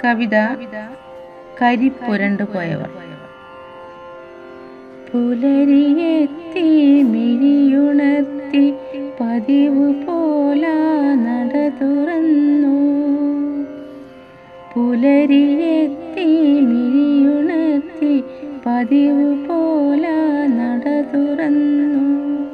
കവിത കരിപ്പുരണ്ടു പോയവർ. പുലരിയെത്തി മിഴിയുണർത്തി പതിവു പോലാ നട തുറന്നു. പുലരിയെത്തി മിഴിയുണർത്തി പതിവു പോലാ നട തുറന്നു.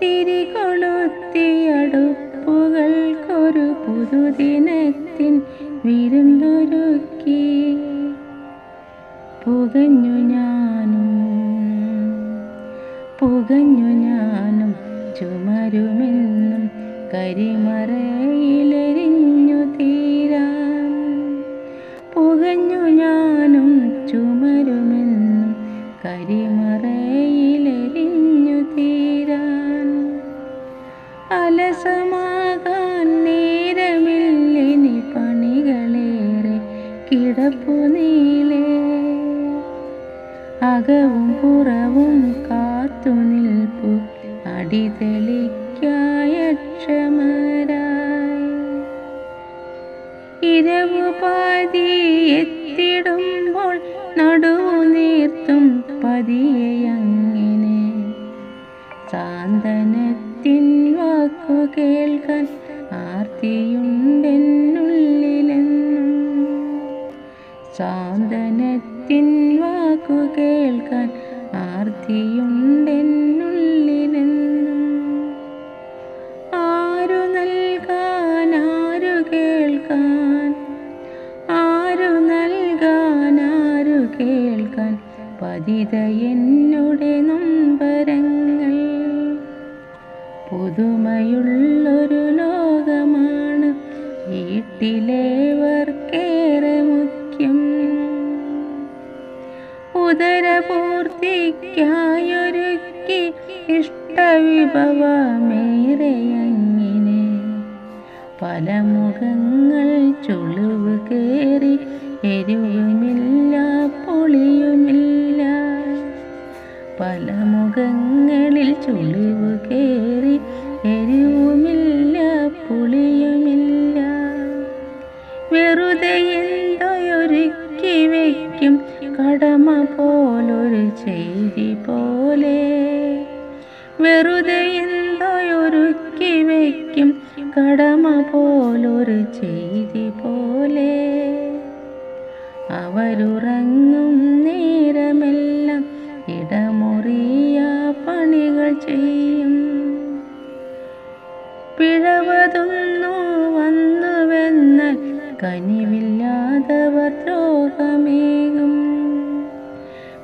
തിരികൊളുത്തി അടുപ്പുകൾക്കൊരു പുതുദിനത്തിൻ വിരുന്നൊരുക്കി. പുകഞ്ഞു ഞാനും ചുമരുമെന്നും കരിമറയിലെരിഞ്ഞു തീരാൻ. പുകഞ്ഞു ഞാനും ചുമരുമെന്നും കരിമറയിലെരിഞ്ഞു തീരാൻ. അലസമാകാൻ നേരമില്ലിനി പണികളേറെ കിടപ്പു നീളേ. അകവും പുറവും കാത്തു നിൽപ്പു അടിതെളിക്കായക്ഷമരായി. ഇരവു പാതി എത്തിടുമ്പോൾ നടുവു നീർത്തും പതിയെയങ്ങിനെ. സാന്ത്വനത്തിൻ വാക്കു കേൾക്കാൻ ആർത്തിയുണ്ടെന്നുള്ളിലെന്നും. സാന്ത്വനത്തിൻ വാക്കു കേൾക്കാൻ ആർത്തിയുണ്ടെന്നുള്ളിലെന്നും. ആരു നൽകാൻ ആരു കേൾക്കാൻ, ആരു നൽകാൻ ആരു കേൾക്കാൻ പതിത എന്നുടെ നൊമ്പരങ്ങൾ. പുതുമയുള്ളൊരു ലോകമാണ് വീട്ടിലേവർക്കേറെ മുഖ്യം. ഉദരപൂർത്തിക്കായൊരുക്കി ഇഷ്ടവിഭവമേറെയങ്ങിനെ. പല മുഖങ്ങൾ ചുളിവ് കേറി എരിവുമില്ല പുളിയുമില്ല. പല മുഖങ്ങളിൽ ചുളിവ് കേറി എരിവുമില്ല പുളിയുമില്ല. വെറുതെ എന്തോയൊരുക്കി വയ്ക്കും കടമ പോലൊരു ചെയ്തി പോലെ. വെറുതെ എന്തോയൊരുക്കി വയ്ക്കും കടമ പോലൊരു ചെയ്തി പോലെ. അവരുറങ്ങും നേരമെല്ലാം ഇടമുറിയ പണികൾ ചെയ്യും. പിഴവതൊന്നു വന്നുവെന്നാൽ കനിവില്ലാതവർ ദ്രോഹമേകും.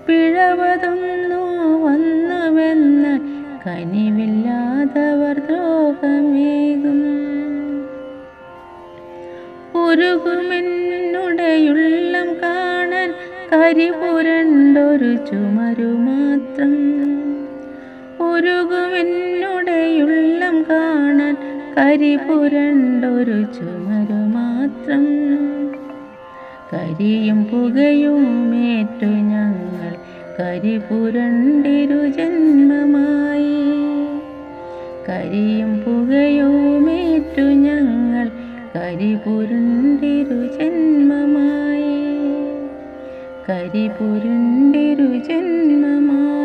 പിഴവതൊന്നു വന്നുവെന്നാൽ കനിവില്ലാതവർ ദ്രോഹമേകും. ഉരുകുമെന്നുടെയുള്ളം കാണാൻ കരിപുരണ്ടൊരു ചുമരു മാത്രം. ഉരുകുമെന്നുടെയുള്ളം കാണാൻ കരിപുരണ്ടൊരു ചുമരു മാത്രം. കരിയും പുകയുമേറ്റു ഞങ്ങൾ കരിപുരണ്ടിരു ജന്മമായി. കരിയും പുകയുമേറ്റു ഞങ്ങൾ കരിപുരണ്ടിരു ജന്മമായി. കരിപുരണ്ടിരു ജന്മമായി.